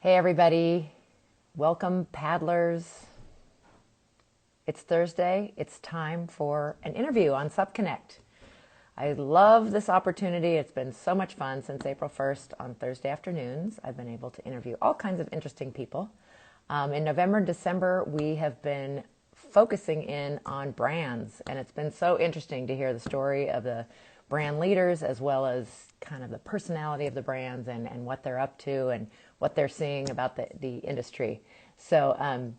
Hey everybody, welcome paddlers. It's Thursday, it's time for an interview on SUP Connect. I love this opportunity. It's been so much fun since April 1st on Thursday afternoons. I've been able to interview all kinds of interesting people. In November and December, we have been focusing in on brands, and it's been so interesting to hear the story of the brand leaders as well as kind of the personality of the brands and what they're up to and what they're seeing about the industry. So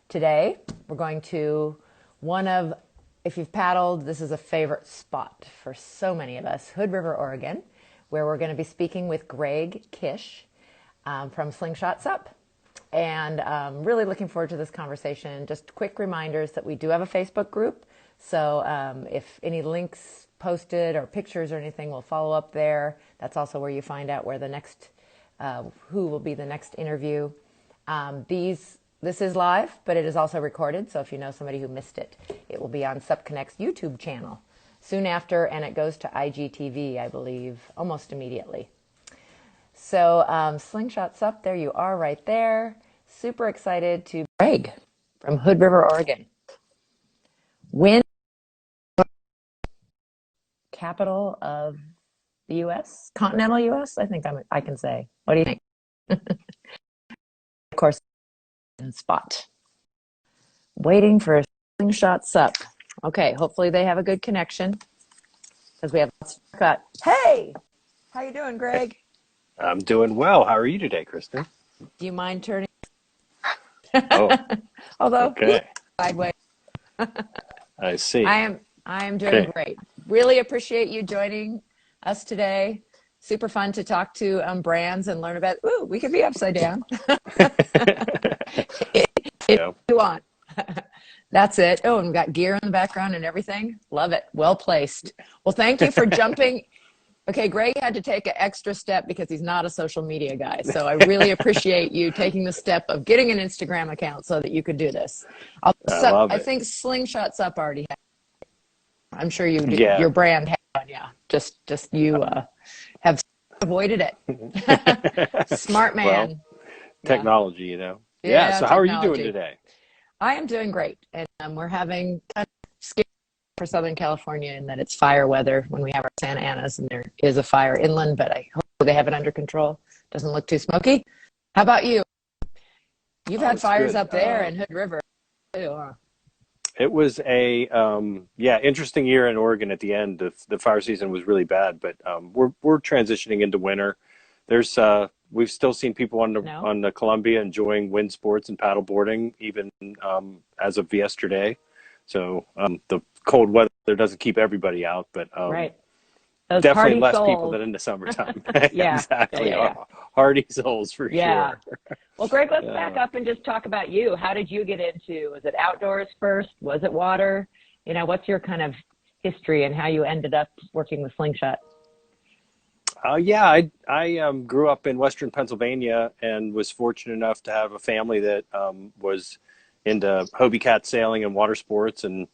today we're going to if you've paddled, this is a favorite spot for so many of us, Hood River, Oregon, where we're going to be speaking with Greg Kish from SLINGSHOT SUP. And really looking forward to this conversation. Just quick reminders that we do have a Facebook group. So if any links posted or pictures or anything, we'll follow up there. That's also where you find out where the next, who will be the next interview. This is live, but it is also recorded. So if you know somebody who missed it, it will be on SUP Connect's YouTube channel soon after, and it goes to IGTV, I believe, almost immediately. So SLINGSHOT SUP, there you are right there. Super excited to Greg from Hood River, Oregon. Wind capital of the U.S., continental U.S., I think I can say. What do you think? Of course, spot. Waiting for SLINGSHOT SUP. Okay, hopefully they have a good connection because we have lots of cut. Hey, how you doing, Greg? I'm doing well. How are you today, Kristen? Do you mind turning? Oh, Although okay. sideways. I see. I am doing great. Really appreciate you joining us today. Super fun to talk to brands and learn about. Ooh, we could be upside down. If you want. That's it. Oh, and we've got gear in the background and everything. Love it. Well placed. Well, thank you for jumping. Okay, Greg had to take an extra step because he's not a social media guy. So I really appreciate you taking the step of getting an Instagram account so that you could do this. I think SLINGSHOT SUP already has. I'm sure you do. Yeah. Your brand has one, yeah. Just you have avoided it. Smart man. Well, technology, you know. Yeah, So how are you doing today? I am doing great. And we're having kind of scary for Southern California in that it's fire weather when we have our Santa Anas, and there is a fire inland, but I hope they have it under control. Doesn't look too smoky. How about you? You've had fires good. Up there in Hood River too, huh? It was a interesting year in Oregon at the end. The fire season was really bad, but we're transitioning into winter. There's we've still seen people on the Columbia enjoying wind sports and paddleboarding even as of yesterday. So the cold weather doesn't keep everybody out, but Right. Those definitely less souls. people than in the summertime. Yeah. Exactly. Yeah. Hardy souls for sure. Well, Greg, let's back up and just talk about you. How did you get into? Was it outdoors first? Was it water? You know, what's your kind of history and how you ended up working with SLINGSHOT? I grew up in Western Pennsylvania and was fortunate enough to have a family that was into Hobie Cat sailing and water sports, and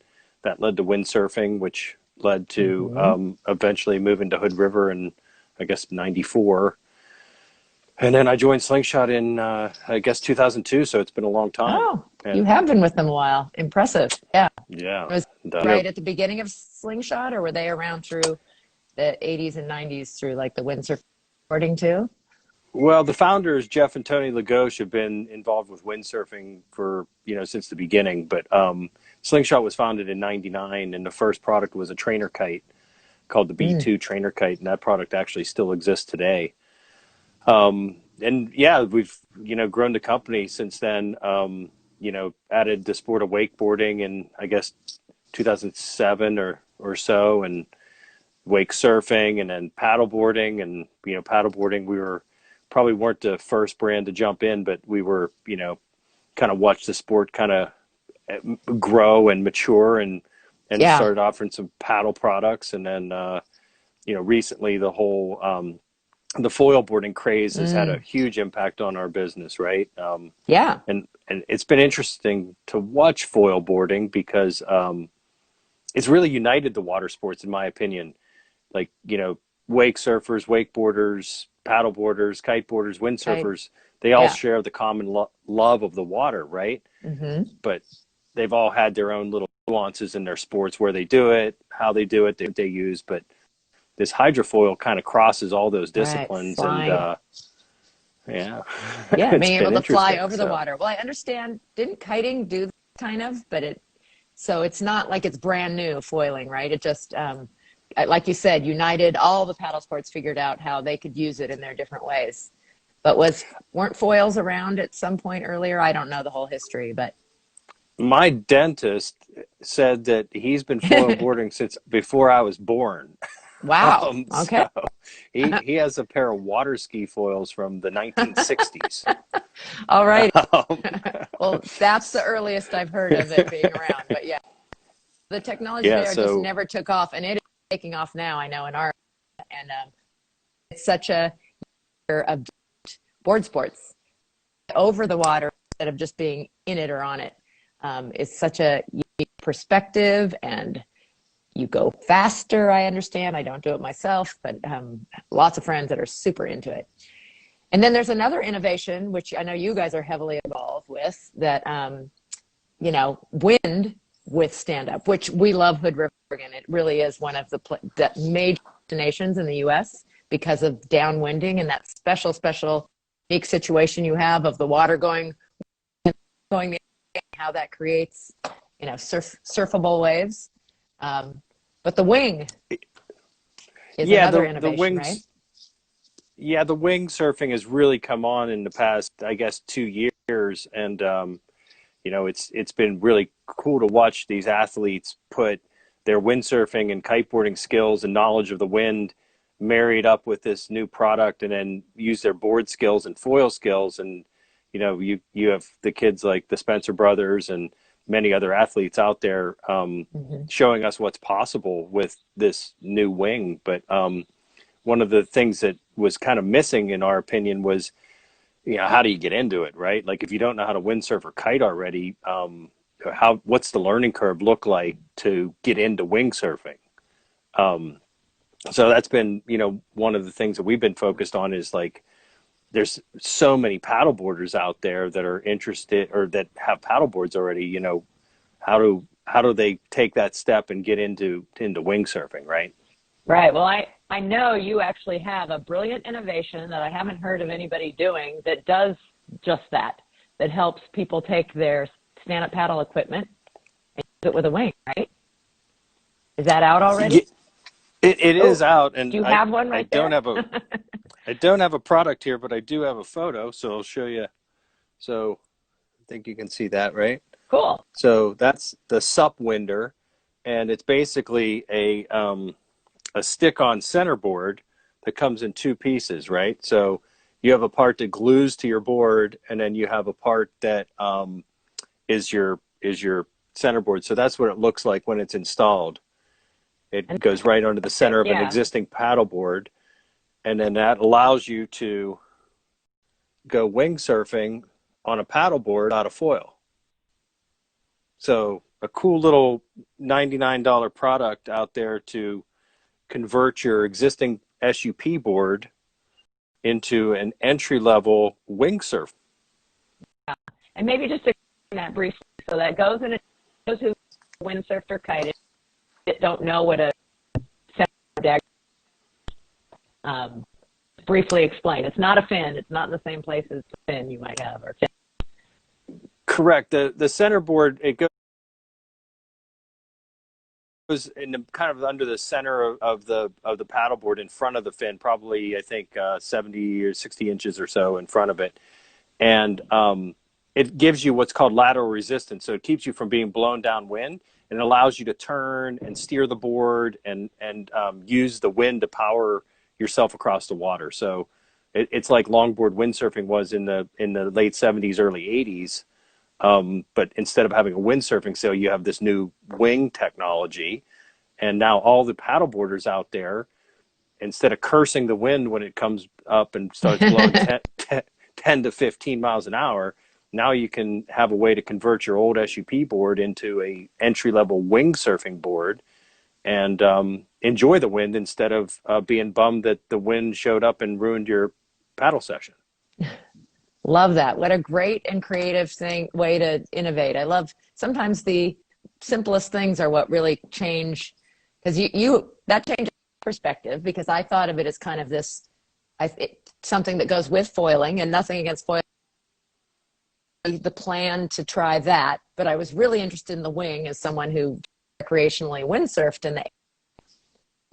that led to windsurfing, which led to eventually moving to Hood River in, I guess, '94. And then I joined SLINGSHOT in, I guess, 2002, so it's been a long time. Oh, you have been with them a while. Impressive. Yeah. Yeah. Was right at the beginning of SLINGSHOT, or were they around through the 80s and 90s through like the windsurfing too? Well, the founders, Jeff and Tony Lagauche, have been involved with windsurfing for, since the beginning. But SLINGSHOT was founded in '99, and the first product was a trainer kite called the B2 trainer kite, and that product actually still exists today. And yeah, we've, grown the company since then, added the sport of wakeboarding in, I guess, 2007 or so, and wake surfing, and then paddleboarding. And, paddleboarding, probably weren't the first brand to jump in, but we were, kind of watched the sport kind of grow and mature and started offering some paddle products. And then, recently the whole, the foil boarding craze has had a huge impact on our business, right? And it's been interesting to watch foil boarding because it's really united the water sports, in my opinion. Like, wake surfers, wakeboarders, paddleboarders, kiteboarders, windsurfers, they all Yeah. share the common love of the water, right? Hmm. But they've all had their own little nuances in their sports, where they do it, how they do it, they use. But this hydrofoil kind of crosses all those Right. disciplines, and Flying. yeah, Yeah, it's being able been to fly interesting. over the So water. Well, I understand. Didn't kiting do that kind of? But so it's not like it's brand new foiling, right? It just, like you said, united all the paddle sports, figured out how they could use it in their different ways. But weren't foils around at some point earlier? I don't know the whole history, but my dentist said that he's been foil boarding since before I was born. wow. Okay. So he has a pair of water ski foils from the 1960s. All right. Um, Well, that's the earliest I've heard of it being around. But yeah, the technology yeah, there just so never took off, and it is taking off now. I know in our and it's such a year of board sports over the water instead of just being in it or on it. It's such a unique perspective, and you go faster. I understand. I don't do it myself, but lots of friends that are super into it. And then there's another innovation, which I know you guys are heavily involved with, that wind with stand up, which we love Hood River, Oregon. It really is one of the major destinations in the U.S. because of downwinding and that special, unique situation you have of the water going, how that creates, surfable waves. But the wing is yeah, another the innovation, right? wings. Yeah, the wing surfing has really come on in the past, I guess, 2 years, and it's been really cool to watch these athletes put their windsurfing and kiteboarding skills and knowledge of the wind married up with this new product, and then use their board skills and foil skills. And you have the kids like the Spencer brothers and many other athletes out there, Mm-hmm. showing us what's possible with this new wing. But one of the things that was kind of missing, in our opinion, was how do you get into it, right? Like, if you don't know how to windsurf or kite already, what's the learning curve look like to get into windsurfing? Um, so that's been, one of the things that we've been focused on, is like, there's so many paddleboarders out there that are interested, or that have paddleboards already. How do they take that step and get into windsurfing, right? Right. Well, I know you actually have a brilliant innovation that I haven't heard of anybody doing that does just that, that helps people take their stand-up paddle equipment and use it with a wing, right? Is that out already? It, it is Oh, out, do and you I have one I right don't there? have a product here, but I do have a photo, so I'll show you. So I think you can see that, right? Cool. So that's the SUP winder, and it's basically a stick-on centerboard that comes in two pieces, right? So you have a part that glues to your board, and then you have a part that is your centerboard. So that's what it looks like when it's installed. It And goes right onto the center of an yeah. existing paddleboard, and then that allows you to go wing surfing on a paddleboard out of foil. So a cool little $99 product out there to convert your existing SUP board into an entry level wing surf. And maybe just to explain that briefly, so that goes in those who windsurfed or kited that don't know what a center briefly explain. It's not a fin. It's not in the same place as the fin you might have. Or fin. Correct. The center board, it goes in kind of under the center of the paddleboard, in front of the fin, probably I think 70 or 60 inches or so in front of it, and it gives you what's called lateral resistance. So it keeps you from being blown downwind, and it allows you to turn and steer the board, and use the wind to power yourself across the water. So it's like longboard windsurfing was in the late 70s, early 80s. But instead of having a windsurfing sail, you have this new wing technology. And now all the paddleboarders out there, instead of cursing the wind when it comes up and starts blowing 10 to 15 miles an hour, now you can have a way to convert your old SUP board into a entry-level wing surfing board, and enjoy the wind, instead of being bummed that the wind showed up and ruined your paddle session. Love that. What a great and creative way to innovate. I love sometimes the simplest things are what really change, because that changes perspective, because I thought of it as kind of this, something that goes with foiling, and nothing against foiling, the plan to try that. But I was really interested in the wing as someone who recreationally windsurfed, and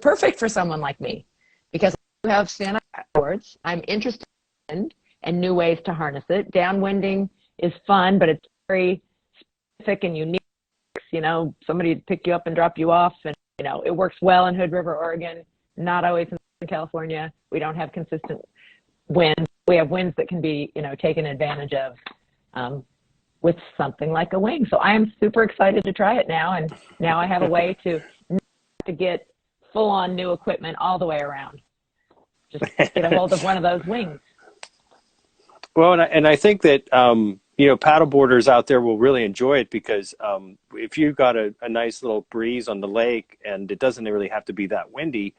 perfect for someone like me, because I have stand-up boards. I'm interested in and new ways to harness it. Downwinding is fun, but it's very specific and unique. You know, somebody to pick you up and drop you off, and you know, it works well in Hood River, Oregon, not always in California. We don't have consistent winds. We have winds that can be, you know, taken advantage of with something like a wing. So I am super excited to try it now, and now I have a way to get full-on new equipment all the way around. Just get a hold of one of those wings. Well, and I think that you know, paddleboarders out there will really enjoy it, because if you've got a nice little breeze on the lake, and it doesn't really have to be that windy,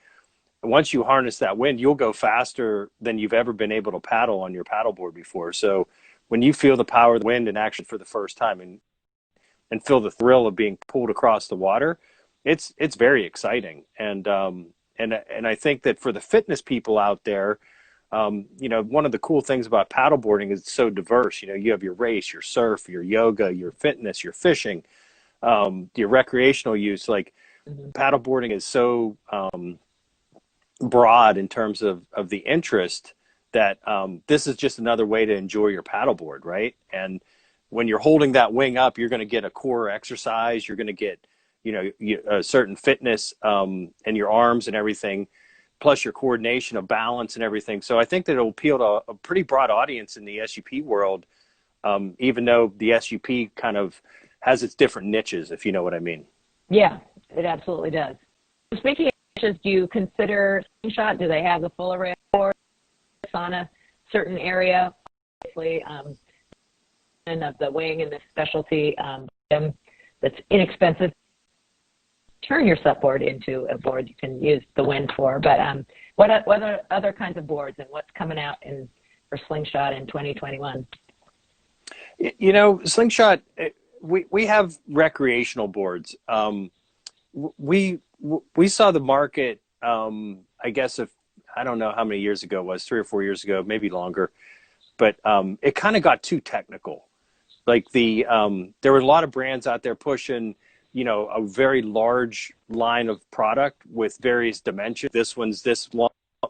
once you harness that wind, you'll go faster than you've ever been able to paddle on your paddleboard before. So when you feel the power of the wind in action for the first time, and feel the thrill of being pulled across the water, it's very exciting. And I think that for the fitness people out there, you know, one of the cool things about paddleboarding is it's so diverse. You know, you have your race, your surf, your yoga, your fitness, your fishing, your recreational use. Like, paddleboarding is so broad in terms of the interest, that this is just another way to enjoy your paddleboard, right? And when you're holding that wing up, you're going to get a core exercise. You're going to get, you know, a certain fitness in your arms and everything, plus your coordination of balance and everything. So I think that it'll appeal to a pretty broad audience in the SUP world, even though the SUP kind of has its different niches, if you know what I mean. Yeah, it absolutely does. Speaking of niches, do you consider SLINGSHOT? Do they have the full array of boards on a certain area? Obviously, and of the wing and the specialty that's inexpensive. Turn your SUP board into a board you can use the wind for. But what are other kinds of boards, and what's coming out for SLINGSHOT in 2021? You know, SLINGSHOT, we have recreational boards. We saw the market, I guess, I don't know how many years ago it was, 3 or 4 years ago, maybe longer, but it kind of got too technical. Like there were a lot of brands out there pushing, you know, a very large line of product with various dimensions. This one's this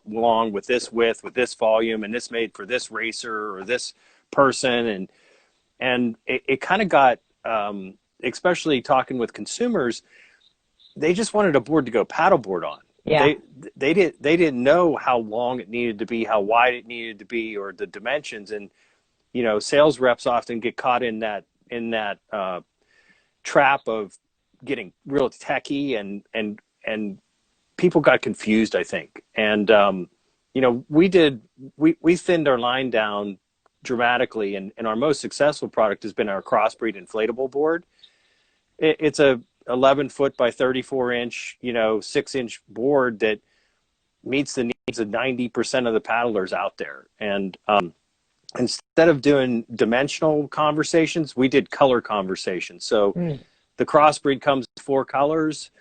long with this width, with this volume, and this made for this racer or this person. And it kind of got, especially talking with consumers, they just wanted a board to go paddleboard on. Yeah. They didn't know how long it needed to be, how wide it needed to be, or the dimensions. And, you know, sales reps often get caught in that trap of getting real techie, and people got confused, I think. And you know, we thinned our line down dramatically, and our most successful product has been our crossbreed inflatable board. It's a 11-foot by 34-inch, you know, 6-inch board that meets the needs of 90% of the paddlers out there. And instead of doing dimensional conversations, we did color conversations. So the crossbreed comes with 4 colors,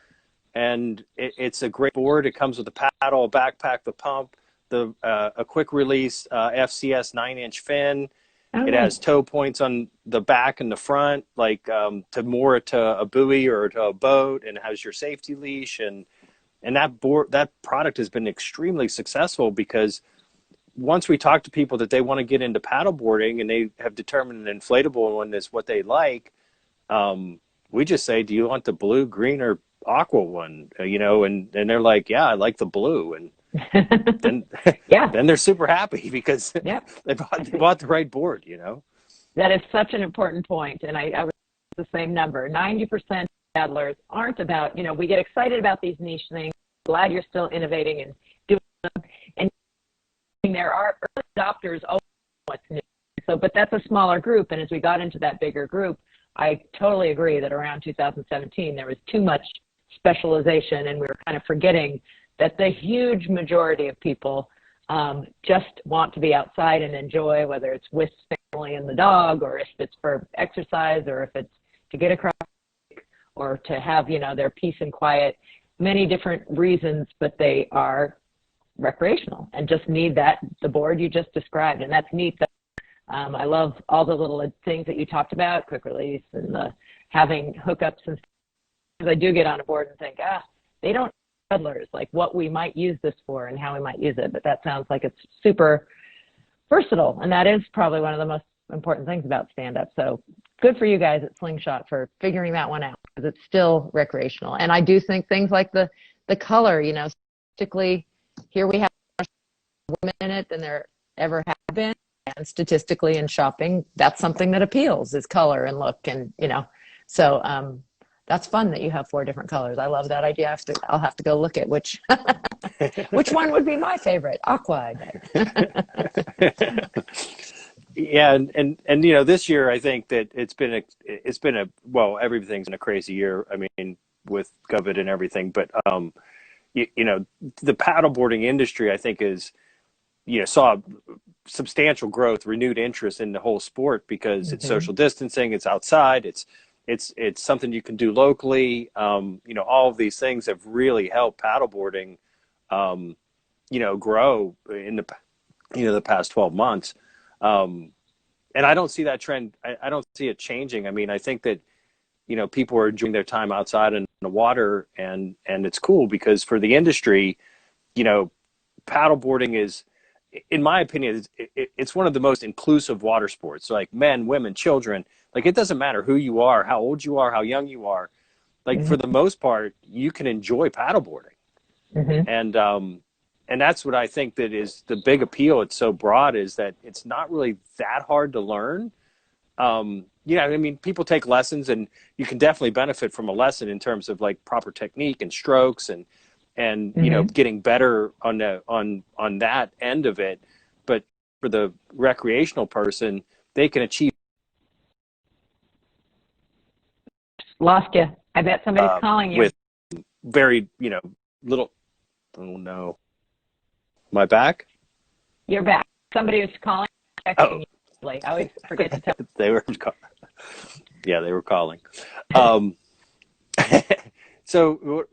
and it's a great board. It comes with a paddle, a backpack, the pump, a quick release FCS 9-inch fin. It has toe points on the back and the front, like to moor it to a buoy or to a boat, and it has your safety leash. And that product has been extremely successful, because once we talk to people that they want to get into paddleboarding and they have determined an inflatable one is what they like, we just say, do you want the blue, green, or aqua one? You know, and they're like, yeah, I like the blue. And then, then they're super happy, because they bought the right board, you know. That is such an important point. And I was the same number. 90% of paddlers aren't about, you know, we get excited about these niche things. Glad you're still innovating and doing them. And there are early adopters of what's new. So, but that's a smaller group. And as we got into that bigger group, I totally agree that around 2017, there was too much specialization, and we were kind of forgetting that the huge majority of people just want to be outside and enjoy, whether it's with family and the dog, or if it's for exercise, or if it's to get across, or to have, their peace and quiet. Many different reasons, but they are recreational and just need the board you just described. And that's neat. I love all the little things that you talked about, quick release and having hookups and stuff. I do get on a board and think, they don't peddlers, like what we might use this for and how we might use it. But that sounds like it's super versatile. And that is probably one of the most important things about stand-up. So good for you guys at Slingshot for figuring that one out, because it's still recreational. And I do think things like the color, statistically, here we have more women in it than there ever have been. And statistically in shopping, that's something that appeals, is color and look. And, so that's fun that you have 4 different colors. I love that idea. I'll have to go look at which one would be my favorite. Aqua, I bet. Yeah, and this year I think that it's been well, everything's been a crazy year. I mean, with COVID and everything, but the paddleboarding industry I think is saw substantial growth, renewed interest in the whole sport, because it's social distancing, it's outside, it's something you can do locally. All of these things have really helped paddleboarding, grow in the past 12 months. And I don't see that trend. I don't see it changing. I mean, I think that, people are enjoying their time outside in the water, and it's cool, because for the industry, paddleboarding is, in my opinion, it's one of the most inclusive water sports. So like men, women, children, like it doesn't matter who you are, how old you are, how young you are. Like for the most part, you can enjoy paddleboarding. And that's what I think that is the big appeal. It's so broad, is that it's not really that hard to learn. I mean, people take lessons, and you can definitely benefit from a lesson in terms of like proper technique and strokes and getting better on that end of it. But for the recreational person, they can achieve. Lost you. I bet somebody's calling you. With very, little. Oh no. Am I back? You're back. Somebody was calling. Texting you. I always forget to tell. They were calling. So,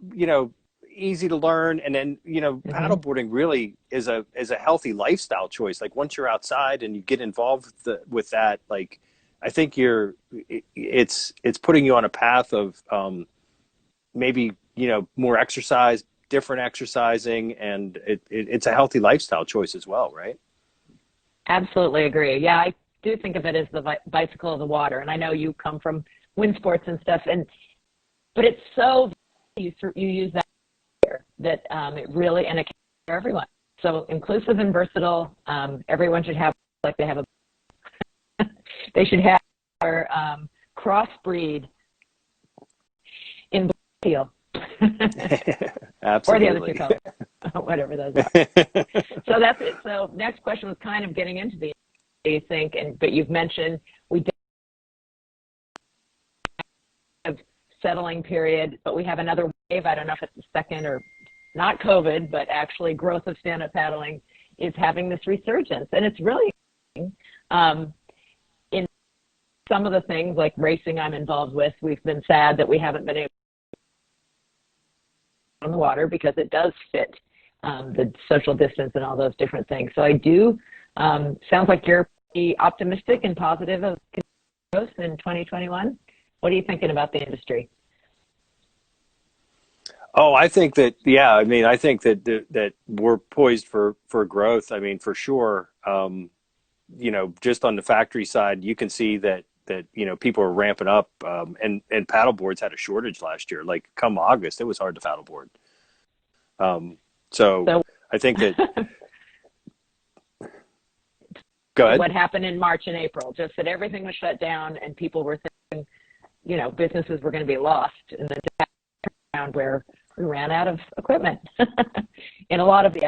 easy to learn. And then, paddleboarding really is a healthy lifestyle choice. Like once you're outside and you get involved with that, like, I think it's putting you on a path of, maybe, more exercise, different exercising, and it's a healthy lifestyle choice as well, right? Absolutely agree. Yeah, I do think of it as the bicycle of the water. And I know you come from wind sports and stuff, but it's so, you use that here, that it really, and it can for everyone. So inclusive and versatile. Everyone should have, like they have they should have our crossbreed in steel. Absolutely. Or the other 2 colors, whatever those are. So that's it. So next question was kind of getting into the, you think, but you've mentioned we have settling period, but we have another wave. I don't know if it's the second, or not COVID, but actually growth of stand-up paddling is having this resurgence. And it's really in some of the things like racing I'm involved with, we've been sad that we haven't been able on the water, because it does fit the social distance and all those different things. So I do, sounds like you're pretty optimistic and positive of growth in 2021. What are you thinking about the industry? Oh, I think that, yeah, I mean, I think that we're poised for growth. I mean, for sure. Just on the factory side, you can see that people are ramping up, and paddleboards had a shortage last year. Like come August, it was hard to paddleboard. So I think that. Go ahead. What happened in March and April? Just that everything was shut down, and people were thinking, businesses were going to be lost, and then around where we ran out of equipment in a lot of the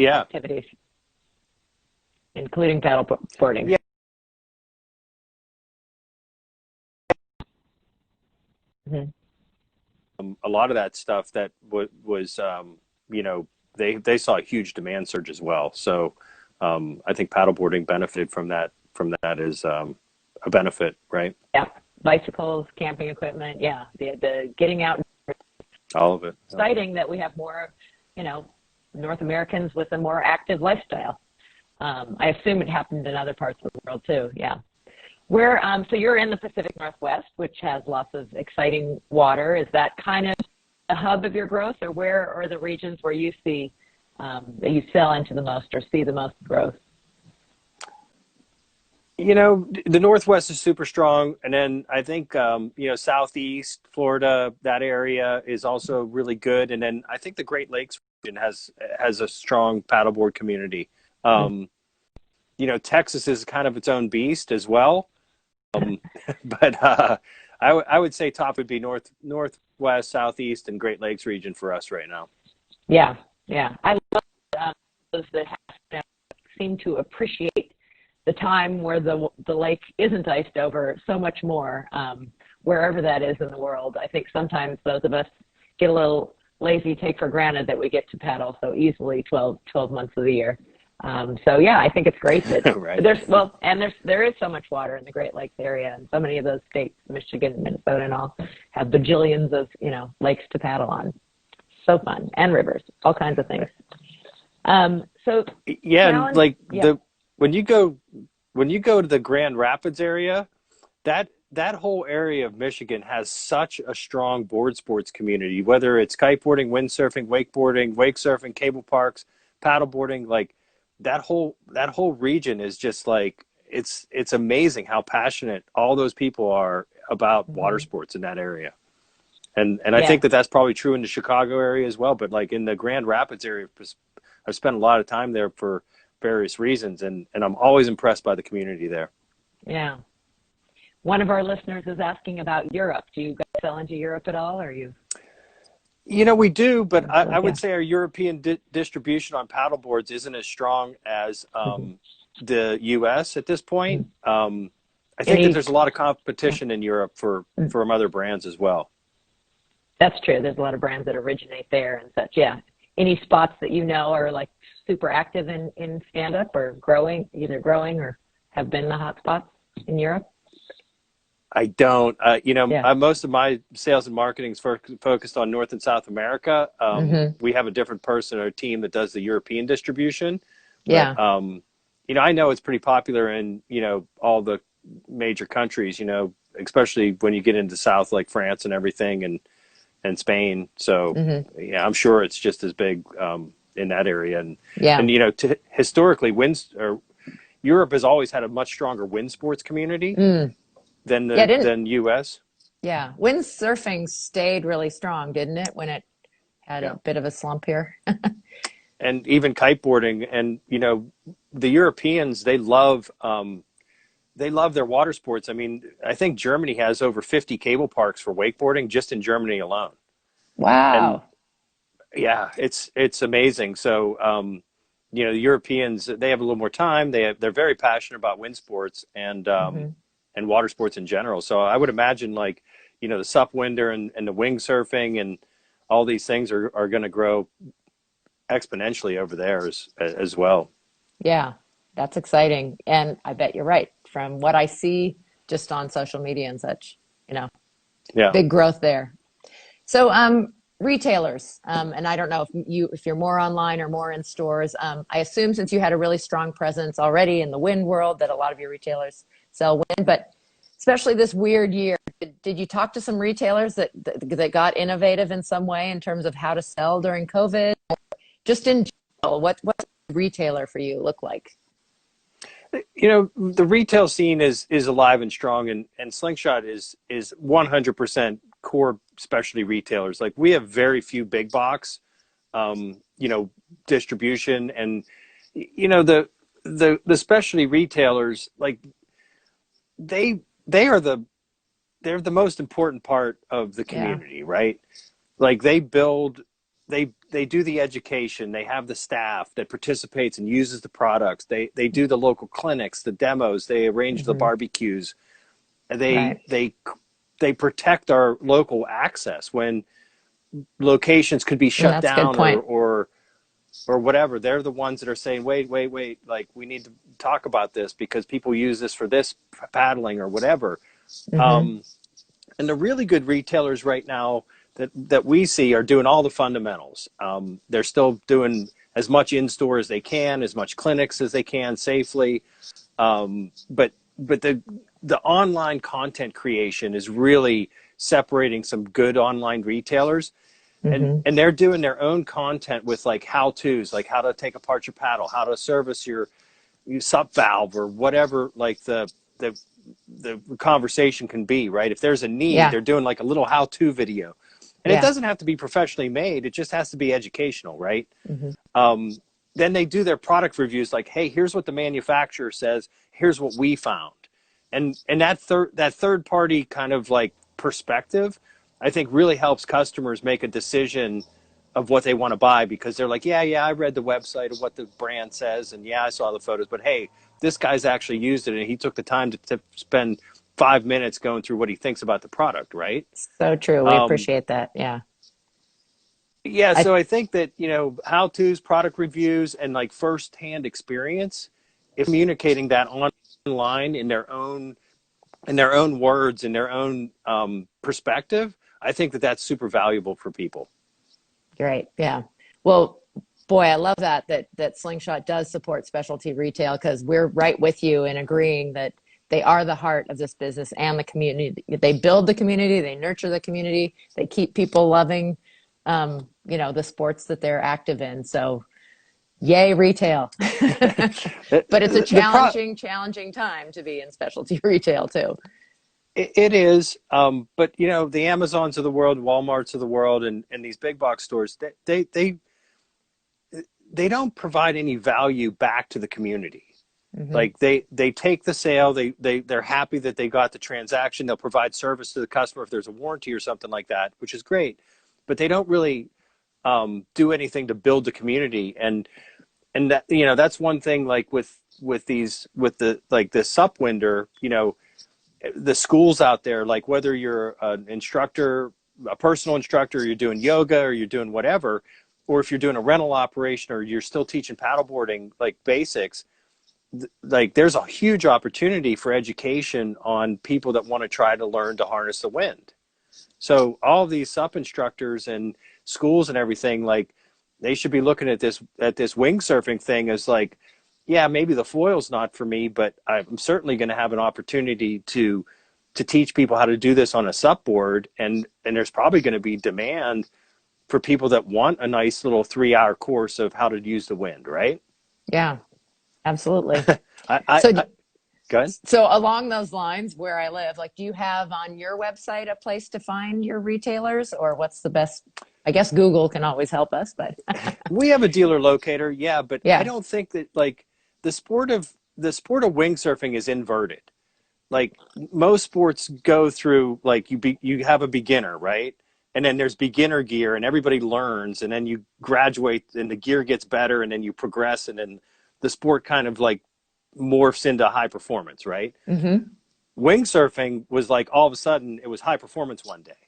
activities, including paddleboarding. Yeah. A lot of that stuff that was they saw a huge demand surge as well. So I think paddleboarding benefited from that from that is a benefit, right? Yeah, bicycles, camping equipment. Yeah, the getting out. All of it. Exciting that we have more, North Americans with a more active lifestyle. I assume it happened in other parts of the world too. Yeah. So you're in the Pacific Northwest, which has lots of exciting water. Is that kind of a hub of your growth, or where are the regions where you see that you sell into the most or see the most growth? The Northwest is super strong. And then I think, Southeast Florida, that area is also really good. And then I think the Great Lakes region has a strong paddleboard community. Texas is kind of its own beast as well. But I would say top would be Northwest, Southeast, and Great Lakes region for us right now. Yeah, yeah. I love those that seem to appreciate the time where the lake isn't iced over so much more, wherever that is in the world. I think sometimes those of us get a little lazy, take for granted that we get to paddle so easily 12 months of the year. So yeah, I think it's great that right. there is so much water in the Great Lakes area, and so many of those states, Michigan, Minnesota, and all, have bajillions of lakes to paddle on. So fun, and rivers, all kinds of things. When you go to the Grand Rapids area, that whole area of Michigan has such a strong board sports community, whether it's kiteboarding, windsurfing, wakeboarding, wake surfing, cable parks, paddleboarding. Like that whole region is just like, it's amazing how passionate all those people are about water sports in that area. And I think that's probably true in the Chicago area as well. But like in the Grand Rapids area, I've spent a lot of time there for various reasons, and I'm always impressed by the community there. Yeah. One of our listeners is asking about Europe. Do you guys sell into Europe at all, or you? We do, but I would say our European distribution on paddleboards isn't as strong as the U.S. at this point. I think that there's a lot of competition in Europe from other brands as well. That's true. There's a lot of brands that originate there and such. Yeah. Any spots that are like super active in stand-up or either growing or have been the hot spots in Europe? I don't. Most of my sales and marketing is focused on North and South America. We have a different person or team that does the European distribution. Yeah. But, I know it's pretty popular in, all the major countries, especially when you get into South, like France and everything, and Spain. So, I'm sure it's just as big in that area. And historically, Europe has always had a much stronger wind sports community than U.S. Yeah, windsurfing stayed really strong, didn't it, when it had a bit of a slump here? And even kiteboarding, and the Europeans, they love their water sports. I mean, I think Germany has over 50 cable parks for wakeboarding just in Germany alone. Wow. And, yeah, it's amazing. So, the Europeans, they have a little more time. They're very passionate about wind sports and water sports in general. So I would imagine the SUP winder and the wing surfing and all these things are going to grow exponentially over there as well. Yeah, that's exciting. And I bet you're right. From what I see just on social media and such, big growth there. So retailers, and I don't know if you're more online or more in stores. I assume since you had a really strong presence already in the wind world that a lot of your retailers sell wind, but especially this weird year, did you talk to some retailers that got innovative in some way in terms of how to sell during COVID? Just in general, what's a retailer for you look like? The retail scene is alive and strong, and Slingshot is 100% core specialty retailers. Like, we have very few big box, distribution, and the specialty retailers, like they're the most important part of the community, right? Like, they do the education, they have the staff that participates and uses the products, they do the local clinics, the demos, they arrange the barbecues, they protect our local access when locations could be shut down or or whatever, they're the ones that are saying, wait, like we need to talk about this because people use this for this paddling or whatever. Mm-hmm. Um, and the really good retailers right now that we see are doing all the fundamentals. They're still doing as much in-store as they can, as much clinics as they can safely. But the online content creation is really separating some good online retailers, Mm-hmm. and they're doing their own content with like how-tos, like how to take apart your paddle, how to service your SUP valve, or whatever, like the the conversation can be, right? If there's a need, Yeah. they're doing like a little how-to video, and it Yeah. doesn't have to be professionally made, it just has to be educational, right? Mm-hmm. Then they do their product reviews, like, hey, here's what the manufacturer says, here's what we found. And that third party kind of like perspective, I think really helps customers make a decision of what they want to buy, because they're like, yeah, I read the website of what the brand says, and yeah, I saw the photos, but hey, this guy's actually used it and he took the time to spend 5 minutes going through what he thinks about the product, right? So true. We um, appreciate that. Yeah. yeah, I so I think that, how to's, product reviews, and like firsthand experience, if communicating that online in their own words, in their own perspective, I think that that's super valuable for people. Great. Yeah. Well, boy, I love that Slingshot does support specialty retail, because we're right with you in agreeing that they are the heart of this business and the community. They build the community, they nurture the community, they keep people loving, the sports that they're active in. So, yay, retail. But it's a the pro challenging time to be in specialty retail too. it is, but the Amazons of the world, Walmarts of the world, and these big box stores, they don't provide any value back to the community. Hmm. Like they take the sale, they're happy that they got the transaction. They'll provide service to the customer if there's a warranty or something like that, which is great. But they don't really do anything to build the community. And that, that's one thing, like with the like the SUP window, the schools out there, like whether you're an instructor, a personal instructor, or you're doing yoga, or you're doing whatever, or if you're doing a rental operation, or you're still teaching paddleboarding, like basics, like there's a huge opportunity for education on people that want to try to learn to harness the wind. So all of these SUP instructors and schools and everything, like they should be looking at this wing surfing thing as like, yeah, maybe the foil's not for me, but I'm certainly going to have an opportunity to teach people how to do this on a SUP board, and there's probably going to be demand for people that want a nice little 3-hour course of how to use the wind, right? Yeah, absolutely. I, I, So, I Go ahead. so along those lines, where I live, like, do you have on your website a place to find your retailers, or what's the best? I guess Google can always help us, but We have a dealer locator, yeah, but I yeah. don't think that, like, the sport of windsurfing is inverted. Like most sports go through, like you have a beginner, right? And then there's beginner gear, and everybody learns, and then you graduate and the gear gets better, and then you progress, and then the sport kind of like morphs into high performance, right? Hmm. Windsurfing was like all of a sudden it was high performance one day.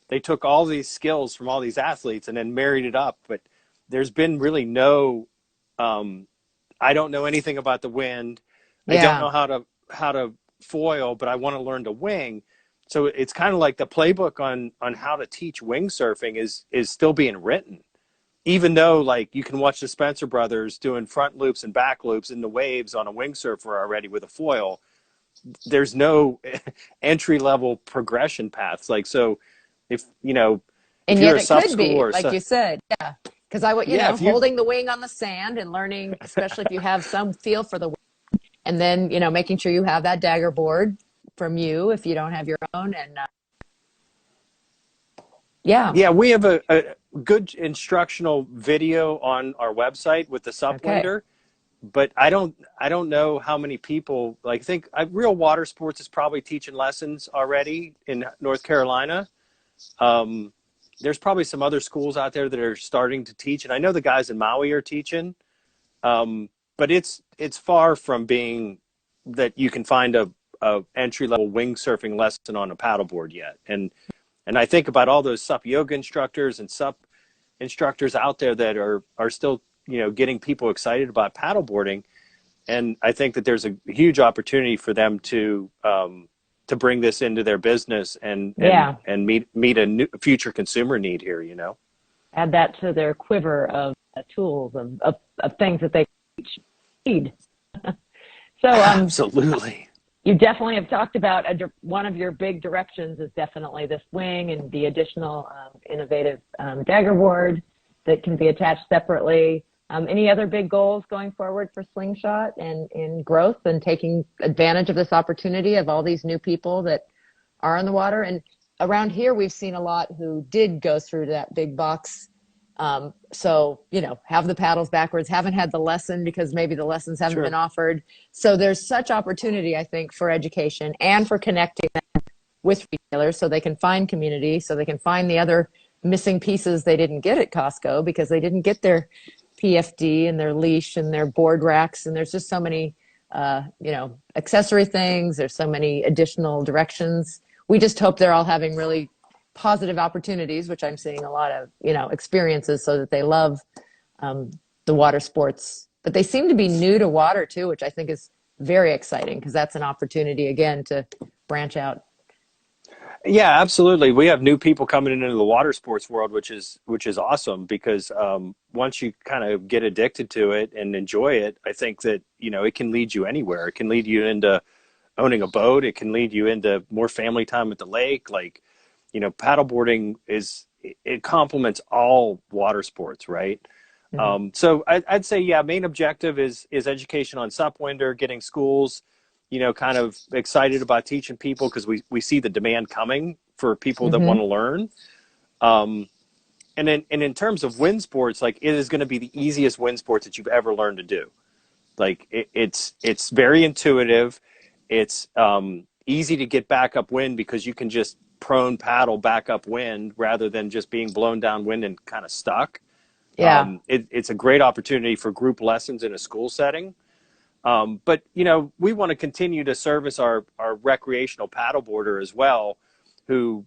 They took all these skills from all these athletes and then married it up, but there's been really no um, I don't know anything about the wind. I don't Yeah. know how to foil, but I want to learn to wing. So it's kind of like the playbook on how to teach wingsurfing is still being written. Even though, like, you can watch the Spencer brothers doing front loops and back loops in the waves on a wingsurfer already with a foil, there's no entry level progression paths. Like, so if And you're yet a it SUP could school be, or like so, you said, yeah. Because I would, yeah, if you holding the wing on the sand and learning, especially if you have some feel for the, and then, making sure you have that dagger board from you if you don't have your own. And yeah. Yeah, we have a good instructional video on our website with the SUP Okay. winder, but I don't know how many people, like, think Real Water Sports is probably teaching lessons already in North Carolina. Um, there's probably some other schools out there that are starting to teach, and I know the guys in Maui are teaching, um, but it's far from being that you can find a entry level wingsurfing lesson on a paddleboard yet. And I think about all those SUP yoga instructors and SUP instructors out there that are still getting people excited about paddleboarding. And I think that there's a huge opportunity for them to bring this into their business Yeah. and meet a new future consumer need here, Add that to their quiver of tools of things that they need. So, Absolutely. you definitely have talked about one of your big directions is definitely the swing and the additional innovative dagger board that can be attached separately. Any other big goals going forward for Slingshot and in growth and taking advantage of this opportunity of all these new people that are on the water? And around here, we've seen a lot who did go through that big box. So, have the paddles backwards, haven't had the lesson because maybe the lessons haven't been Sure. offered. So there's such opportunity, I think, for education and for connecting them with retailers so they can find community, so they can find the other missing pieces they didn't get at Costco because they didn't get their PFD and their leash and their board racks. And there's just so many, accessory things. There's so many additional directions. We just hope they're all having really positive opportunities, which I'm seeing a lot of, experiences so that they love the water sports. But they seem to be new to water too, which I think is very exciting because that's an opportunity again to branch out. Yeah, absolutely. We have new people coming into the water sports world, which is awesome because once you kind of get addicted to it and enjoy it, I think that it can lead you anywhere. It can lead you into owning a boat. It can lead you into more family time at the lake. Like, paddleboarding it complements all water sports, right? Mm-hmm. So I'd say, yeah, main objective is education on SUP Winder, getting schools kind of excited about teaching people because we see the demand coming for people that want Mm-hmm. to learn. And in terms of wind sports, like it is going to be the easiest wind sports that you've ever learned to do. Like it's very intuitive. It's easy to get back upwind because you can just prone paddle back upwind rather than just being blown downwind and kind of stuck. Yeah. It's a great opportunity for group lessons in a school setting. But we want to continue to service our recreational paddleboarder as well, who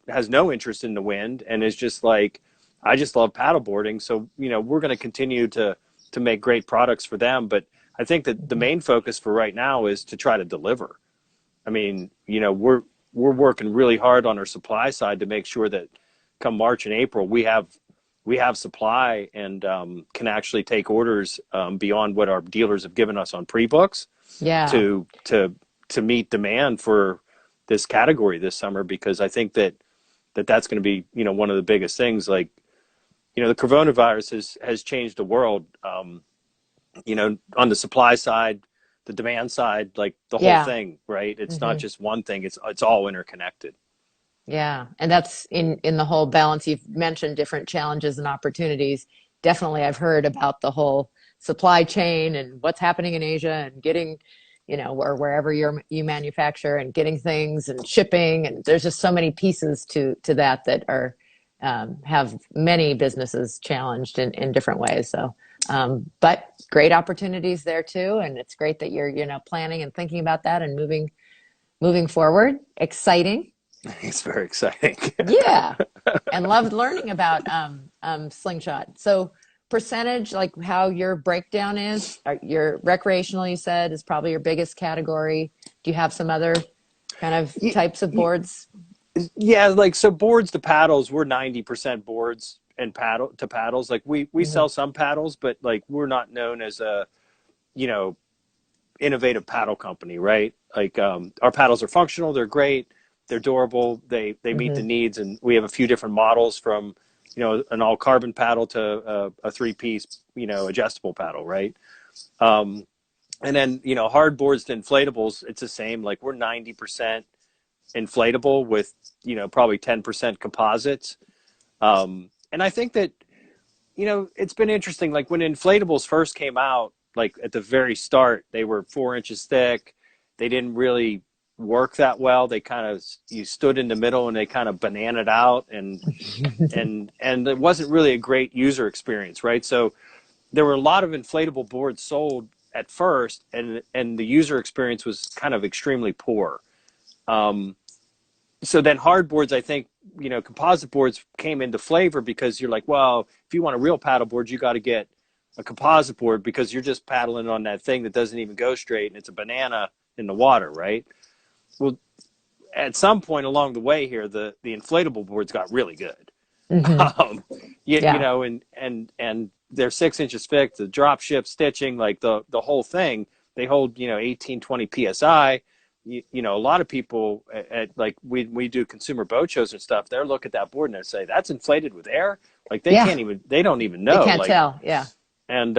has no interest in the wind and is just like, I just love paddleboarding. So we're going to continue to make great products for them. But I think that the main focus for right now is to try to deliver. I mean, we're working really hard on our supply side to make sure that come March and April we have supply and can actually take orders beyond what our dealers have given us on pre-books Yeah. to meet demand for this category this summer, because I think that's going to be one of the biggest things. Like the coronavirus has changed the world. On the supply side, the demand side, like the whole Yeah. thing, right? It's not Mm-hmm. just one thing. It's all interconnected. Yeah, and that's in the whole balance. You've mentioned different challenges and opportunities. Definitely, I've heard about the whole supply chain and what's happening in Asia and getting, or wherever you manufacture and getting things and shipping. And there's just so many pieces to that are have many businesses challenged in different ways. So, but great opportunities there too. And it's great that you're, planning and thinking about that and moving forward. Exciting. It's very exciting. Yeah, and loved learning about Slingshot. So percentage, like how your breakdown is, your recreational, you said, is probably your biggest category. Do you have some other kind of types of boards? Yeah, like so boards to paddles, we're 90% boards and paddles. Like we Hmm. sell some paddles, but like we're not known as a, you know, innovative paddle company, right? Like our paddles are functional, they're great, they're durable, they meet the Hmm. needs, and we have a few different models from, an all carbon paddle to a three-piece, adjustable paddle, right? And then, hard boards to inflatables, it's the same. Like we're 90% inflatable with, probably 10% composites. And I think that, it's been interesting. Like when inflatables first came out, like at the very start, they were 4 inches thick. They didn't really work that well. They kind of, you stood in the middle and they kind of bananaed out, and it wasn't really a great user experience, right? So there were a lot of inflatable boards sold at first, and the user experience was kind of extremely poor. Um, so then hard boards, I think, composite boards came into flavor because you're like, well, if you want a real paddle board, you got to get a composite board because you're just paddling on that thing that doesn't even go straight and it's a banana in the water, right? Well, at some point along the way here, the inflatable boards got really good. Hmm. You Yeah. know, and they're 6 inches thick, the drop ship stitching, like the whole thing. They hold 18, 20 psi. You know, a lot of people like we do consumer boat shows and stuff. They'll look at that board and they say that's inflated with air. Like Yeah. they don't even They know. can't Like tell. Yeah. and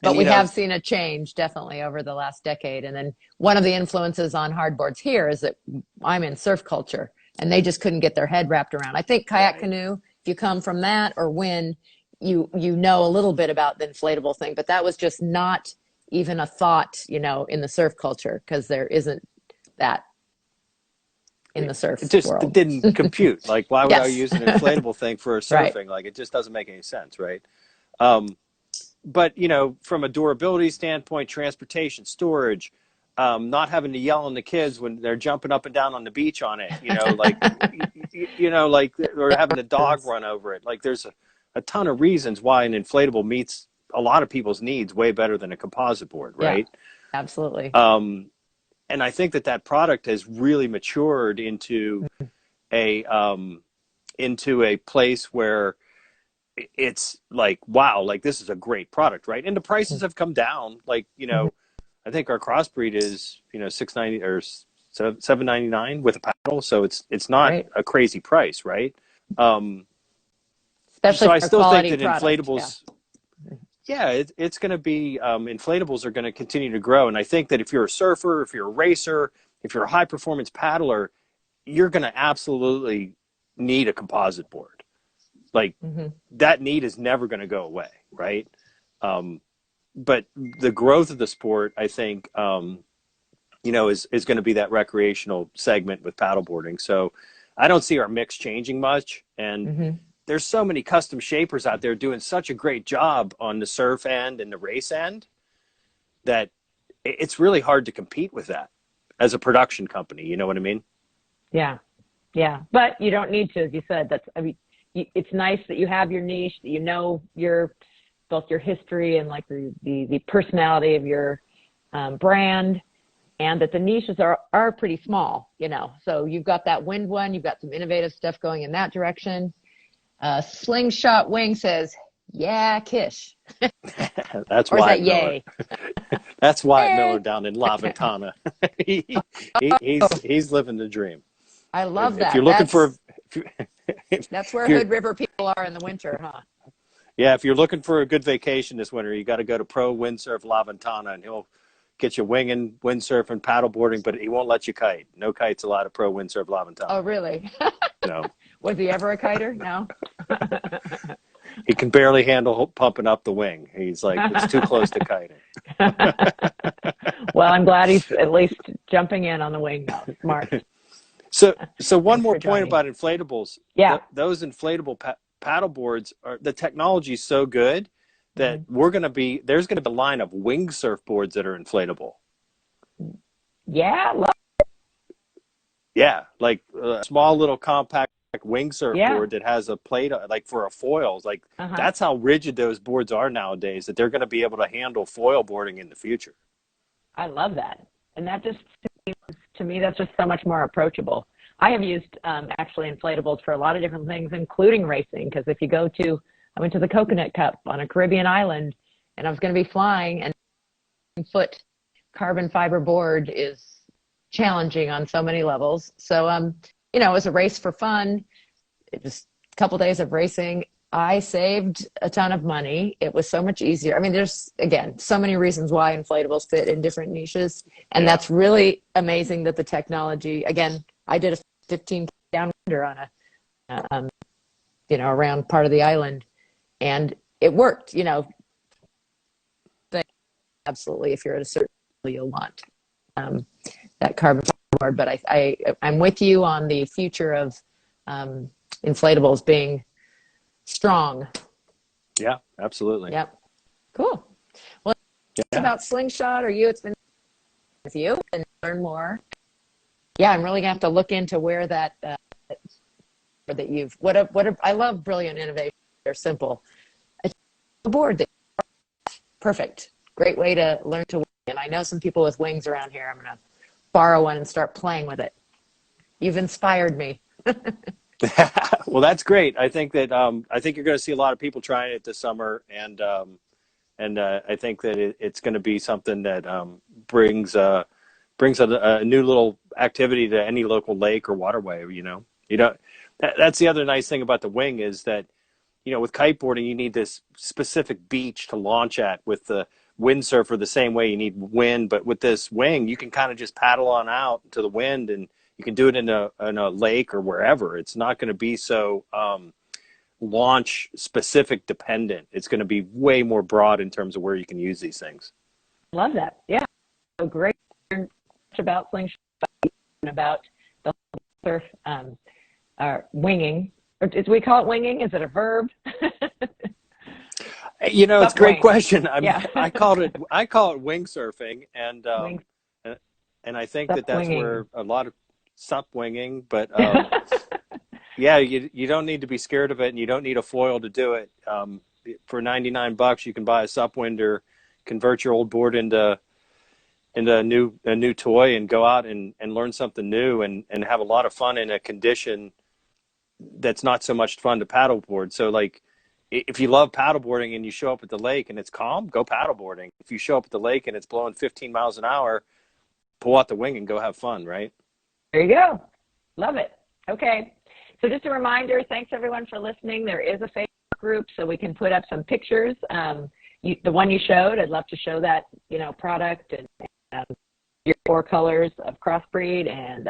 But you we know, have seen a change definitely over the last decade. And then one of the influences on hardboards here is that I'm in surf culture and they just couldn't get their head wrapped around. I think kayak right. canoe, if you come from that or when you know a little bit about the inflatable thing, but that was just not even a thought, in the surf culture because there isn't that in the It surf just world. didn't compute. Like, why would I Yes. use an inflatable thing for Right. surfing? Like, it just doesn't make any sense, right? Um, but from a durability standpoint, transportation, storage, not having to yell on the kids when they're jumping up and down on the beach on it, like or having the dog run over it. Like, there's a ton of reasons why an inflatable meets a lot of people's needs way better than a composite board, Yeah, right? absolutely. Um, and I think that product has really matured a um, into a place where it's like, wow, like this is a great product, right? And the prices have come down. Like, Mhm. I think our crossbreed is 690 or 799 with a paddle, so it's not Right. a crazy price, right? Um, Especially so I for a still think quality that product. Yeah. inflatables, yeah, it's going to be inflatables are going to continue to grow, and I think that if you're a surfer, if you're a racer, if you're a high performance paddler, you're going to absolutely need a composite board. Like, Hmm. that need is never going to go away, right? Um, but the growth of the sport, I think, is going to be that recreational segment with paddleboarding. So I don't see our mix changing much. And Hmm. there's so many custom shapers out there doing such a great job on the surf end and the race end that it's really hard to compete with that as a production company. You know what I mean? Yeah. Yeah. But you don't need to, as you said. I mean, it's nice that you have your niche, that your both your history and like the personality of your brand, and that the niches are pretty small. So you've got that wind one, you've got some innovative stuff going in that direction. Slingshot Wing says, "Yeah, Kish," That's or is that Wyatt Miller. yay? That's Wyatt Miller Yay! down in La Ventana. Oh, He's living the dream. I If, love if you're that. looking for, if, you, That's if where you're Hood River people are in the winter, huh? yeah, if you're looking for a good vacation this winter, you got to go to Pro Windsurf La Ventana, and he'll get you winging, windsurfing, paddleboarding, but he won't let you kite. No kites allowed at Pro Windsurf La Oh, Ventana. really? You know, Was he ever a kiter? No. he can barely handle pumping up the wing. He's like, it's too close to kiting. Well, I'm glad he's at least jumping in on the wing now. Smart. So one Thanks more for point joining. about inflatables. Yeah. Those inflatable paddle boards are the technology is so good that Mhm. there's going to be a line of wing surfboards that are inflatable. Yeah. Yeah, like a small little compact wing Yeah. surfboard that has a plate like for a foil. Like, Uh-huh. that's how rigid those boards are nowadays, that they're going to be able to handle foil boarding in the future. I love that. And that just, to me, that's just so much more approachable. I have used actually inflatables for a lot of different things, including racing. Because if you I went to the Coconut Cup on a Caribbean island, and I was going to be flying, and foot carbon fiber board is challenging on so many levels. So, it was a race for fun. It was a couple days of racing. I saved a ton of money. It was so much easier. I mean, there's again so many reasons why inflatables fit in different niches, and Yeah, that's really amazing that the technology. Again, I did a 15 down under on around part of the island, and it worked. Absolutely, if you're at a certain level, you'll want um, that carbon board. But I'm with you on the future of inflatables being strong. yeah, absolutely. Yep. Cool. Well, it's Yeah, about Slingshot or you. It's been with you and learn more. Yeah, I'm really gonna have to look into where that you've I love brilliant innovation. They're simple. It's a board that Perfect. Great way to learn to wing. And I know some people with wings around here. I'm going to borrow one and start playing with it. You've inspired me. Well, that's great. I think that I think you're going to see a lot of people trying it this summer, and I think that it's going to be something that brings a new little activity to any local lake or waterway. You know, that's the other nice thing about the wing is that with kiteboarding, you need this specific beach to launch at. With the windsurfer, the same way you need wind, but with this wing, you can kind of just paddle on out to the wind, and you can do it in a lake or wherever. It's not going to be so launch specific dependent. It's going to be way more broad in terms of where you can use these things. Love that. Yeah. So great about slingshot and about the surf winging. Or do we call it winging? Is it a verb? It's a great question. Yeah. I call it wingsurfing, and Wing, I think sup that's winging. where a lot of sup winging, but yeah, you don't need to be scared of it, and you don't need a foil to do it. For $99, you can buy a SUP winder, convert your old board into a new toy, and go out and learn something new, and have a lot of fun in a condition that's not so much fun to paddleboard. So like, if you love paddleboarding and you show up at the lake and it's calm, go paddleboarding. If you show up at the lake and it's blowing 15 miles an hour, pull out the wing and go have fun, right? There you go. Love it. Okay. So just a reminder, thanks everyone for listening. There is a Facebook group, so we can put up some pictures. The one you showed, I'd love to show that, product and your 4 colors of crossbreed, and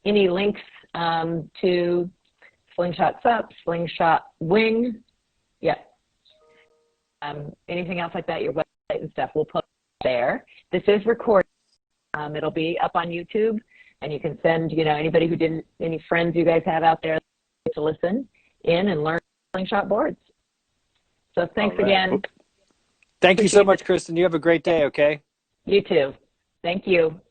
any links to Slingshot SUP, Slingshot Wing. Yeah. Anything else like that, your website and stuff, we'll post there. This is recorded. It'll be up on YouTube, and you can send, anybody who didn't, any friends you guys have out there to listen in and learn slingshot boards. So thanks again. Thank you so much, Kristen. You have a great day, okay? You too. Thank you.